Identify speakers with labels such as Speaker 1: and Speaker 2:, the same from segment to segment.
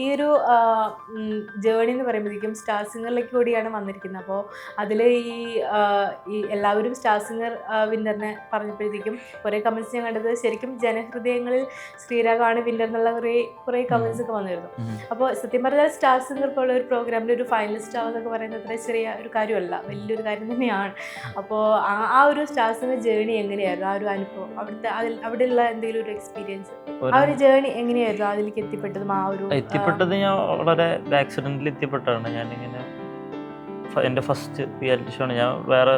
Speaker 1: ഈ ഒരു ജേണി എന്ന് പറയുമ്പോഴത്തേക്കും സ്റ്റാർ സിംഗറിലേക്ക് കൂടിയാണ് വന്നിരിക്കുന്നത്. അപ്പോൾ അതിൽ ഈ എല്ലാവരും സ്റ്റാർ സിംഗർ വിന്നറിനെ പറഞ്ഞപ്പോഴത്തേക്കും കുറേ കമൻറ്റ്സ് ഞാൻ കണ്ടത് ശരിക്കും ജനഹൃദയങ്ങളിൽ ശ്രീരാഗാണ് വിന്നർ എന്നുള്ള കുറേ കമൻറ്റ്സ് ഒക്കെ വന്നിരുന്നു. അപ്പോൾ സത്യം പറഞ്ഞാൽ സ്റ്റാർ സിംഗർ പോലുള്ള ഒരു പ്രോഗ്രാമിൽ ഒരു ഫൈനലിസ്റ്റ് ആവുന്നൊക്കെ പറയുന്നത് അത്ര ചെറിയ ഒരു കാര്യമല്ല, വലിയൊരു കാര്യം തന്നെയാണ്. അപ്പോൾ ആ ഒരു സ്റ്റാർ സിംഗർ ജേണി എങ്ങനെയായിരുന്നു, ആ ഒരു അനുഭവം, അവിടെയുള്ള എന്തെങ്കിലും ഒരു എക്സ്പീരിയൻസ്, ആ ഒരു ജേണി എങ്ങനെയായിരുന്നു അതിലേക്ക് എത്തിപ്പെട്ടതും?
Speaker 2: എത്തിപ്പെട്ടത് ഞാൻ വളരെ ആക്സിഡന്റിൽ എത്തിപ്പെട്ടാണ്. ഞാനിങ്ങനെ എൻ്റെ ഫസ്റ്റ് റിയാലിറ്റി ഷോ ആണ്. ഞാൻ വേറെ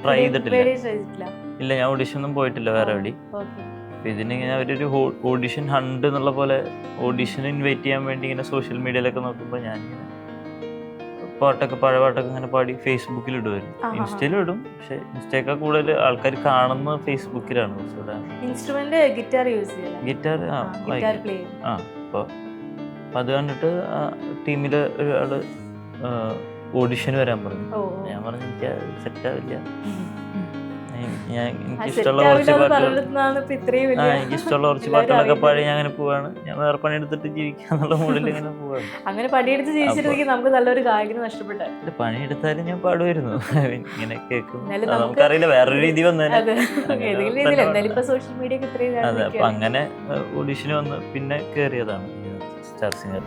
Speaker 2: ട്രൈ ചെയ്തിട്ടില്ല. ഇല്ല, ഞാൻ ഓഡിഷൻ ഒന്നും പോയിട്ടില്ല വേറെ എവിടെ. അപ്പം ഇതിനിങ്ങനെ അവരൊരു ഓഡിഷൻ ഹണ്ട് എന്നുള്ള പോലെ ഓഡിഷൻ ഇൻവൈറ്റ് ചെയ്യാൻ വേണ്ടി ഇങ്ങനെ സോഷ്യൽ മീഡിയയിലൊക്കെ നോക്കുമ്പോൾ ഞാനിങ്ങനെ പാട്ടൊക്കെ പഴയ പാട്ടൊക്കെ ഇങ്ങനെ പാടി ഫേസ്ബുക്കിൽ ഇടുമായിരുന്നു. ഇൻസ്റ്റയിലും ഇടും, പക്ഷെ ഇൻസ്റ്റയൊക്കെ കൂടുതൽ ആൾക്കാർ കാണുന്നത് ഫേസ്ബുക്കിലാണ്. ഗിറ്റാർ അപ്പോൾ അത് കണ്ടിട്ട് ടീമിൽ ഒരാള് ഓഡിഷന് വരാൻ പറഞ്ഞു. ഞാൻ പറഞ്ഞു എനിക്ക് സെറ്റാവില്ല, എനിക്കിഷ്ടമുള്ള കുറച്ച് പാട്ടുകളൊക്കെ പാടി ഞാൻ അങ്ങനെ പോവാണ്, ഞാൻ വേറെ പണിയെടുത്തിട്ട് ജീവിക്കാന്നുള്ള മൂഡിൽ ഇങ്ങനെ പോവാണ്.
Speaker 1: അങ്ങനെ പണിയെടുത്ത് ജീവിച്ചിരുന്നെങ്കിൽ നമുക്ക് നല്ലൊരു ഗായകന് നഷ്ടപ്പെട്ടു.
Speaker 2: പണിയെടുത്താലും ഞാൻ പാടുമായിരുന്നു, ഇങ്ങനെ കേൾക്കും. നമുക്കറിയില്ല വേറൊരു രീതി വന്നേനെ. അതെ, അപ്പൊ അങ്ങനെ ഓഡിഷന് വന്ന് പിന്നെ കേറിയതാണ് സ്റ്റാർ സിംഗർ.